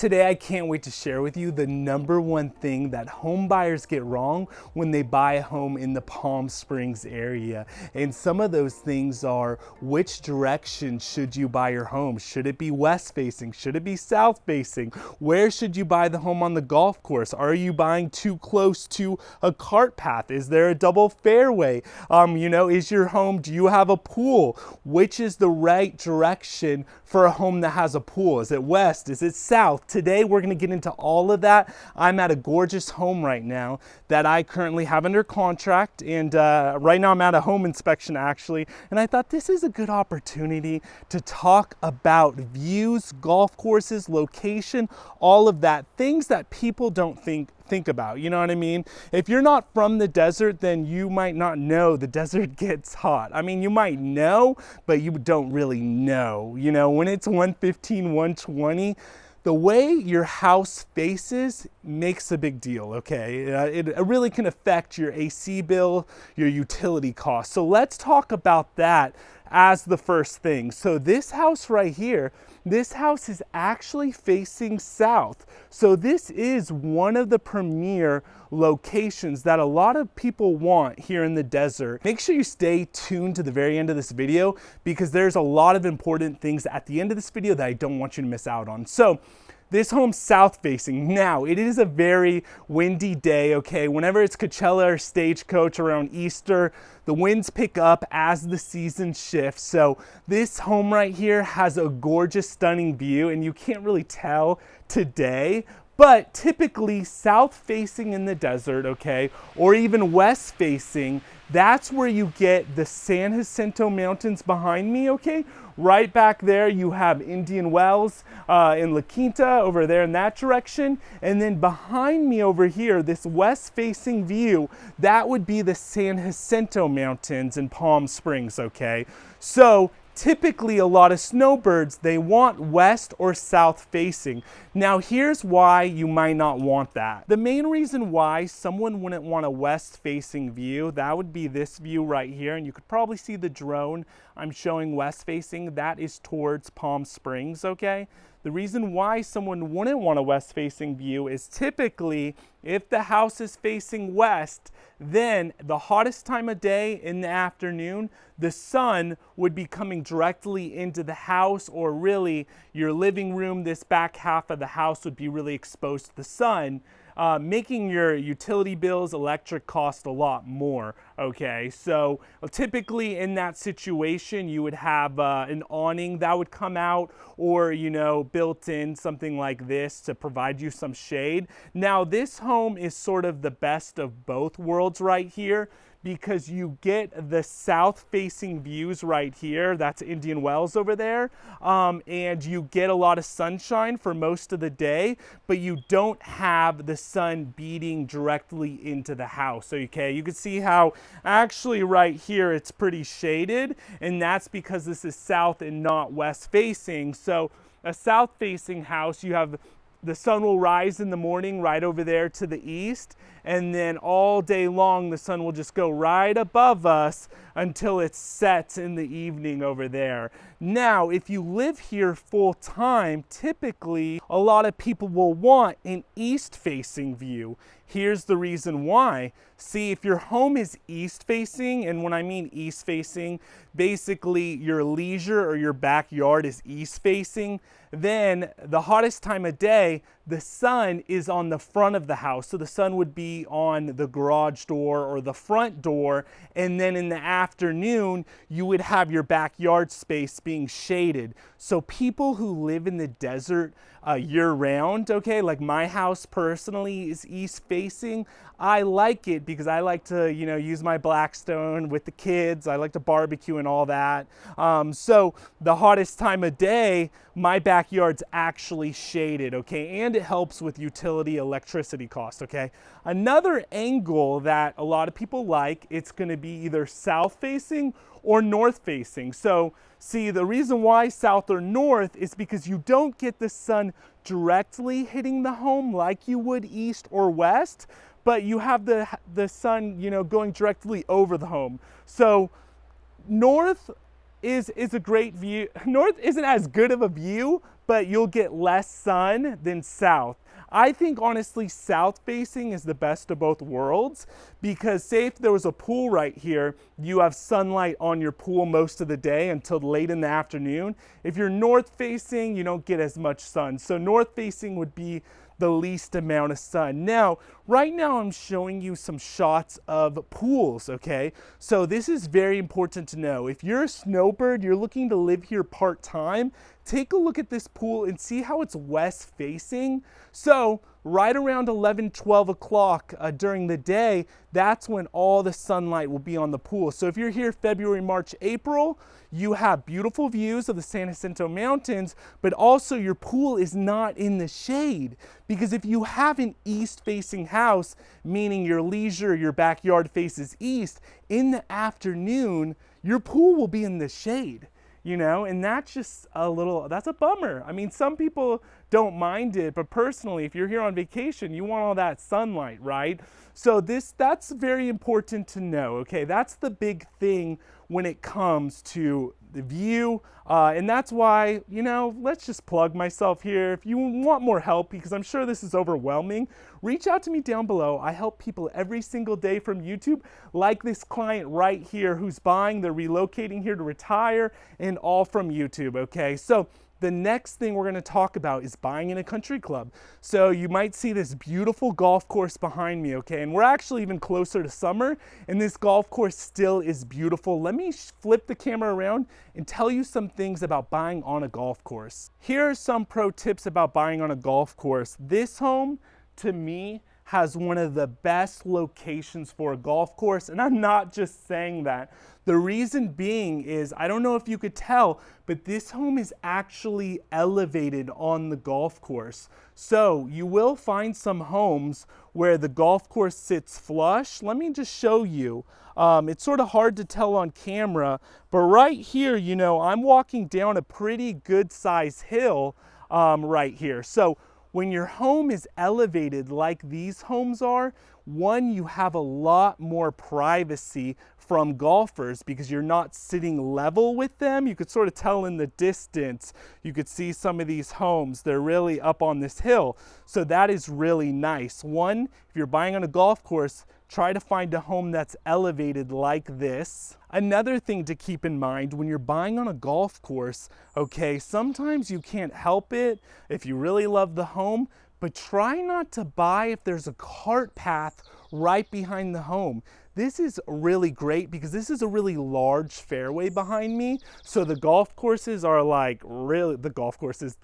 Today, I can't wait to share with you the number one thing that home buyers get wrong when they buy a home in the Palm Springs area. And some of those things are, which direction should you buy your home? Should it be west facing? Should it be south facing? Where should you buy the home on the golf course? Are you buying too close to a cart path? Is there a double fairway? Is your home, do you have a pool? Which is the right direction for a home that has a pool? Is it west? Is it south? Today we're going to get into all of that. I'm at a gorgeous home right now that I currently have under contract, and right now I'm at a home inspection actually, and I thought this is a good opportunity to talk about views, golf courses, location, all of that, things that people don't think about, you know what I mean? If you're not from the desert, then you might not know the desert gets hot. I mean, you might know, but you don't really know. You know, when it's 115, 120, the way your house faces makes a big deal, okay? It really can affect your AC bill, your utility costs. So let's talk about that as the first thing. So this house right here, this house is actually facing south. So this is one of the premier locations that a lot of people want here in the desert. Make sure you stay tuned to the very end of this video because there's a lot of important things at the end of this video that I don't want you to miss out on. So this home's south facing. Now, it is a very windy day, okay? Whenever it's Coachella or Stagecoach around Easter, the winds pick up as the season shifts. So this home right here has a gorgeous, stunning view, and you can't really tell today, but typically south facing in the desert, okay, or even west facing, that's where you get the San Jacinto Mountains behind me, okay? Right back there, you have Indian Wells in La Quinta over there in that direction. And then behind me over here, this west-facing view, that would be the San Jacinto Mountains in Palm Springs, okay? So typically a lot of snowbirds, they want west or south facing. Now here's why you might not want that. The main reason why someone wouldn't want a west facing view, that would be this view right here, and you could probably see the drone I'm showing west facing, that is towards Palm Springs, okay? The reason why someone wouldn't want a west facing view is typically if the house is facing west, then the hottest time of day in the afternoon, the sun would be coming directly into the house, or really your living room, this back half of the house would be really exposed to the sun, making your utility bills, electric cost a lot more, okay? So typically in that situation, you would have an awning that would come out, or, built in something like this to provide you some shade. Now this home is sort of the best of both worlds right here, because you get the south facing views right here, that's Indian Wells over there, and you get a lot of sunshine for most of the day, but you don't have the sun beating directly into the house. So okay, you can see how actually right here it's pretty shaded, and that's because this is south and not west facing. So a south facing house, you have the sun will rise in the morning right over there to the east, and then all day long the sun will just go right above us until it sets in the evening over there. Now, if you live here full time, typically a lot of people will want an east facing view. Here's the reason why. See, if your home is east facing, and when I mean east facing, basically your leisure or your backyard is east facing, then the hottest time of day, the sun is on the front of the house. So the sun would be on the garage door or the front door, and then in the afternoon, you would have your backyard space being shaded. So people who live in the desert year-round, okay, like my house personally is east facing. I like it because I like to, use my Blackstone with the kids. I like to barbecue and all that. So the hottest time of day, my backyard's actually shaded, okay, and it helps with utility electricity costs, okay. Another angle that a lot of people like, it's going to be either south facing or north facing. So see, the reason why south or north is because you don't get the sun directly hitting the home like you would east or west, but you have the sun, going directly over the home. So north is a great view. North isn't as good of a view, but you'll get less sun than south. I think honestly south facing is the best of both worlds, because say if there was a pool right here, you have sunlight on your pool most of the day until late in the afternoon. If you're north facing, you don't get as much sun. So north facing would be the least amount of sun. Now, right now I'm showing you some shots of pools, okay? So this is very important to know. If you're a snowbird, you're looking to live here part-time, take a look at this pool and see how it's west facing. So right around 11, 12 o'clock during the day, that's when all the sunlight will be on the pool. So if you're here February, March, April, you have beautiful views of the San Jacinto Mountains, but also your pool is not in the shade. Because if you have an east-facing house, meaning your leisure, your backyard faces east, in the afternoon, your pool will be in the shade. You know, and that's just that's a bummer. I mean, some people don't mind it, but personally, if you're here on vacation, you want all that sunlight, right? So that's very important to know, okay? That's the big thing when it comes to the view, and that's why, you know, let's just plug myself here. If you want more help, because I'm sure this is overwhelming, reach out to me down below. I help people every single day from YouTube, like this client right here who's buying, they're relocating here to retire, and all from YouTube, okay? So the next thing we're going to talk about is buying in a country club. So you might see this beautiful golf course behind me, okay? And we're actually even closer to summer, and this golf course still is beautiful. Let me flip the camera around and tell you some things about buying on a golf course. Here are some pro tips about buying on a golf course. This home, to me, has one of the best locations for a golf course, and I'm not just saying that. The reason being is, I don't know if you could tell, but this home is actually elevated on the golf course. So you will find some homes where the golf course sits flush. Let me just show you. It's sort of hard to tell on camera, but right here, you know, I'm walking down a pretty good size hill right here. So when your home is elevated like these homes are, one, you have a lot more privacy from golfers because you're not sitting level with them. You could sort of tell in the distance, you could see some of these homes, they're really up on this hill. So that is really nice. One, if you're buying on a golf course, try to find a home that's elevated like this. Another thing to keep in mind when you're buying on a golf course, okay, sometimes you can't help it if you really love the home, but try not to buy if there's a cart path right behind the home. This is really great because this is a really large fairway behind me. So the golf courses are like really, the golfers,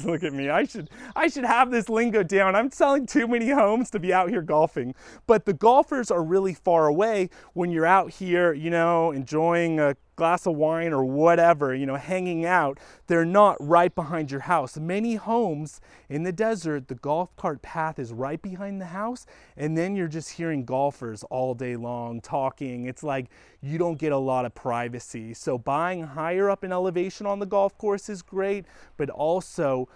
look at me, I should have this lingo down. I'm selling too many homes to be out here golfing. But the golfers are really far away when you're out here, you know, enjoying a glass of wine or whatever, you know, hanging out. They're not right behind your house. Many homes in the desert, the golf cart path is right behind the house, and then you're just hearing golfers all day long talking. It's like you don't get a lot of privacy. So buying higher up in elevation on the golf course is great, but also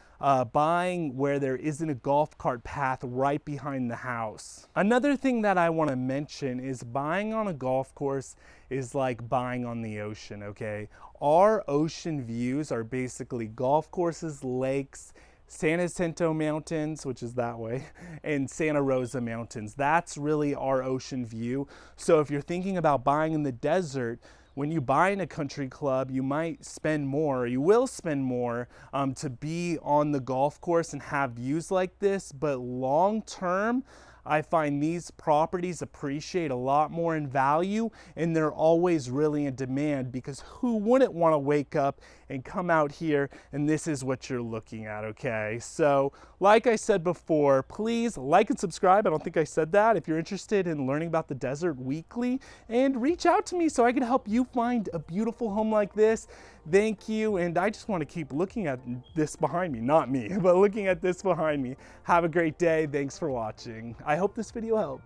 buying where there isn't a golf cart path right behind the house. Another thing that I want to mention is buying on a golf course is like buying on the ocean, okay? Our ocean views are basically golf courses, lakes, San Jacinto Mountains, which is that way, and Santa Rosa Mountains. That's really our ocean view. So if you're thinking about buying in the desert, when you buy in a country club, you might spend more, or you will spend more to be on the golf course and have views like this, but long term, I find these properties appreciate a lot more in value, and they're always really in demand because who wouldn't want to wake up and come out here and this is what you're looking at, okay? So like I said before, please like and subscribe. I don't think I said that. If you're interested in learning about the desert weekly, and reach out to me so I can help you find a beautiful home like this. Thank you, and I just want to keep looking at this behind me, not me, but looking at this behind me. Have a great day. Thanks for watching. I hope this video helped.